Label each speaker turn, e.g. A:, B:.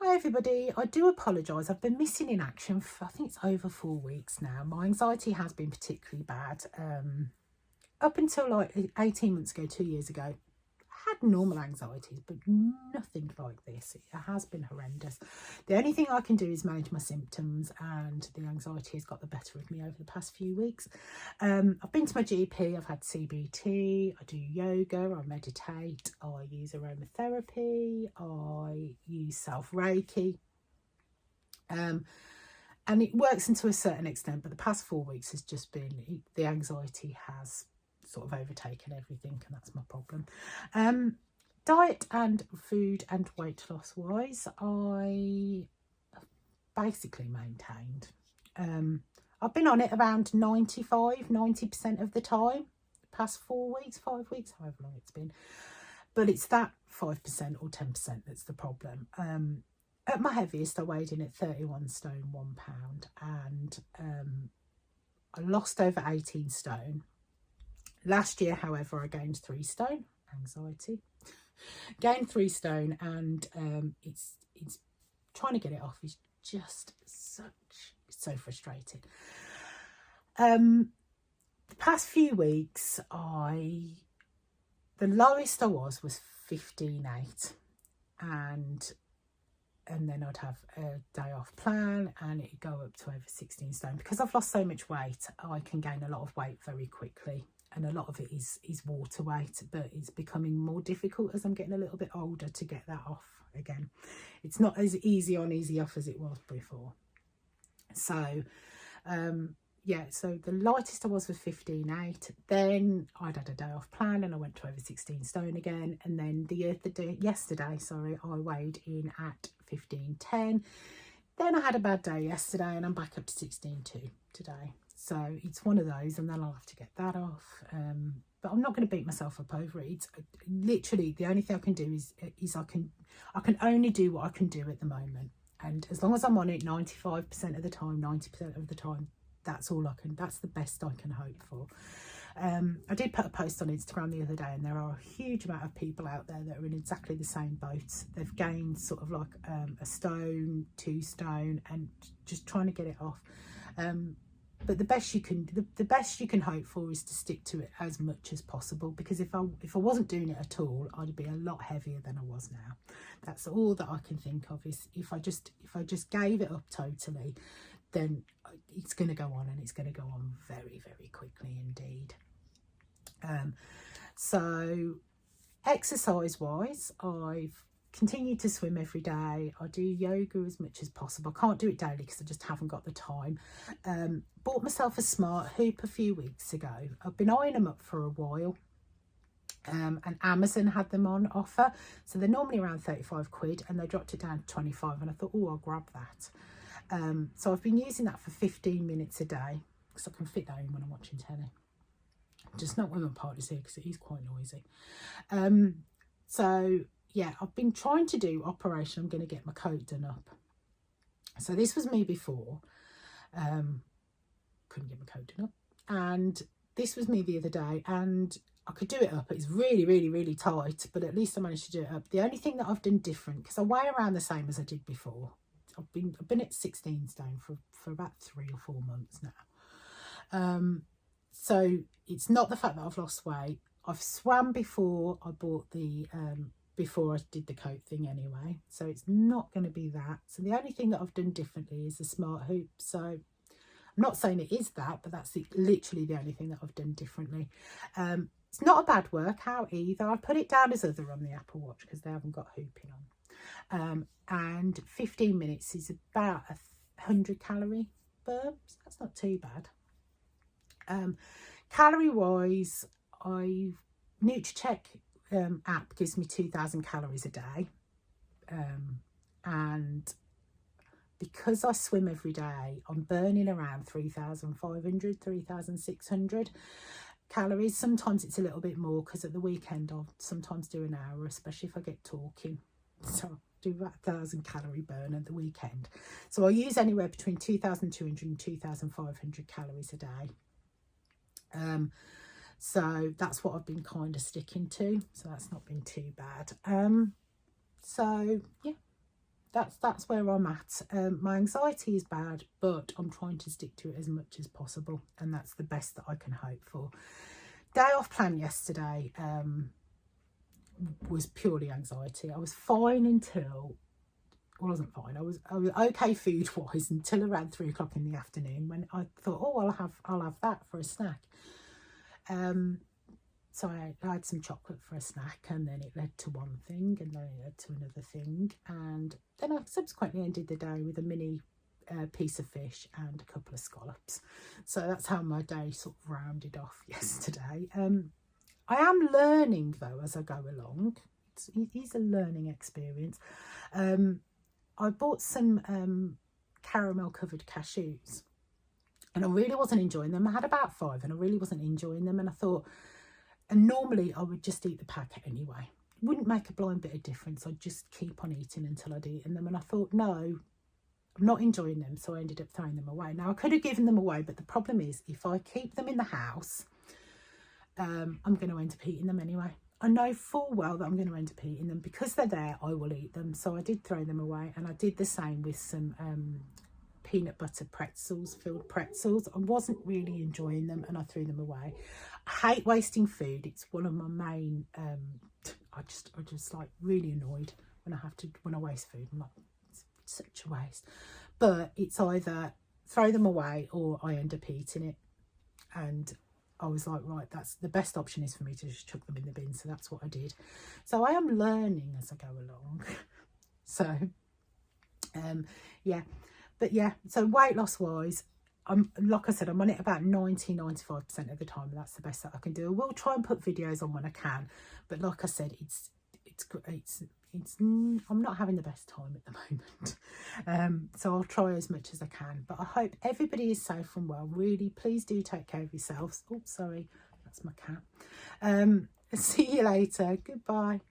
A: Hi everybody, I do apologise. I've been missing in action for I think it's over 4 weeks now. My anxiety has been particularly bad. Up until like 18 months ago, 2 years ago, I had normal anxieties, but nothing like this. It has been horrendous. The only thing I can do is manage my symptoms, and the anxiety has got the better of me over the past few weeks. I've been to my GP, I've had CBT, I do yoga, I meditate, I use aromatherapy, I use self-Reiki. And it works into a certain extent, but the past 4 weeks has just been, the anxiety has sort of overtaken everything, and that's my problem. Diet and food and weight loss wise, I have basically maintained. I've been on it around 90% of the time, the past 4 weeks, 5 weeks, however long it's been. But it's that 5% or 10% that's the problem. At my heaviest, I weighed in at 31 stone, 1 pound, and I lost over 18 stone. Last year, however, I gained 3 stone, anxiety, gained 3 stone, and it's trying to get it off is just so frustrating. The past few weeks, the lowest I was 15.8, and then I'd have a day off plan and it'd go up to over 16 stone. Because I've lost so much weight, I can gain a lot of weight very quickly, and a lot of it is water weight, but it's becoming more difficult as I'm getting a little bit older to get that off again. It's not as easy on, easy off as it was before. So yeah, so the lightest I was 15.8. Then I'd had a day off plan and I went to over 16 stone again. And then yesterday, I weighed in at 15.10. Then I had a bad day yesterday and I'm back up to 16.2 today. So it's one of those, and then I'll have to get that off. But I'm not going to beat myself up over it. It's literally the only thing I can do is I can only do what I can do at the moment. And as long as I'm on it 95% of the time, 90% of the time, that's all I can, that's the best I can hope for. I did put a post on Instagram the other day, and there are a huge amount of people out there that are in exactly the same boat. They've gained sort of like a stone, 2 stone, and just trying to get it off. But the best you can hope for is to stick to it as much as possible, because if I wasn't doing it at all, I'd be a lot heavier than I was now. That's all that I can think of, is if I just gave it up totally, then it's going to go on, and it's going to go on very, very quickly indeed. So exercise wise, I've continued to swim every day. I do yoga as much as possible. I can't do it daily because I just haven't got the time. Bought myself a smart hoop a few weeks ago. I've been eyeing them up for a while. And Amazon had them on offer, so they're normally around 35 quid, and they dropped it down to 25, and I thought, oh, I'll grab that. So I've been using that for 15 minutes a day, because I can fit that in when I'm watching telly. Just not when my partner's here, because it is quite noisy. So yeah, I've been trying to do Operation I'm going to get my coat done up. So this was me before. Couldn't get my coat done up. And this was me the other day, and I could do it up. It's really, really, really tight, but at least I managed to do it up. The only thing that I've done different, because I weigh around the same as I did before. I've been at 16 stone for about 3 or 4 months now. So it's not the fact that I've lost weight. I've swam before I bought the before I did the coat thing anyway, so it's not going to be that. So the only thing that I've done differently is the smart hoop. So I'm not saying it is that, but that's literally the only thing that I've done differently. It's not a bad workout either. I put it down as other on the Apple Watch because they haven't got hooping on. And 15 minutes is about 100 calorie burn, so that's not too bad. Calorie wise, Nutricheck app gives me 2,000 calories a day, and because I swim every day, I'm burning around 3,500, 3,600 calories. Sometimes it's a little bit more, because at the weekend I'll sometimes do an hour, especially if I get talking. So I'll do about 1,000 calorie burn at the weekend. So I'll use anywhere between 2,200 and 2,500 calories a day. So that's what I've been kind of sticking to. So that's not been too bad. So yeah, that's where I'm at. My anxiety is bad, but I'm trying to stick to it as much as possible, and that's the best that I can hope for. Day off plan yesterday was purely anxiety. I was fine until, well, I wasn't fine. I was okay food wise until around 3 o'clock in the afternoon, when I thought, oh, I'll have that for a snack. So I had some chocolate for a snack, and then it led to one thing, and then it led to another thing, and then I subsequently ended the day with a mini piece of fish and a couple of scallops. So that's how my day sort of rounded off yesterday. I am learning though as I go along. It is a learning experience. I bought some caramel covered cashews, and I really wasn't enjoying them. I had about 5 and I really wasn't enjoying them, and I thought, and normally I would just eat the packet anyway. It wouldn't make a blind bit of difference. I'd just keep on eating until I'd eaten them. And I thought, no, I'm not enjoying them. So I ended up throwing them away. Now, I could have given them away, but the problem is if I keep them in the house, I'm going to end up eating them anyway. I know full well that I'm going to end up eating them. Because they're there, I will eat them. So I did throw them away. And I did the same with some peanut butter pretzels, filled pretzels. I wasn't really enjoying them, and I threw them away. I hate wasting food. It's one of my main I just like really annoyed when I waste food. I'm like, it's such a waste. But it's either throw them away or I end up eating it. And I was like, right, that's the best option, is for me to just chuck them in the bin. So that's what I did. So I am learning as I go along. So yeah. But yeah, so weight loss wise, like I said, I'm on it about 90-95% of the time, and that's the best that I can do. I will try and put videos on when I can, but like I said, I'm not having the best time at the moment. So I'll try as much as I can. But I hope everybody is safe and well. Really, please do take care of yourselves. Oh, sorry, that's my cat. See you later. Goodbye.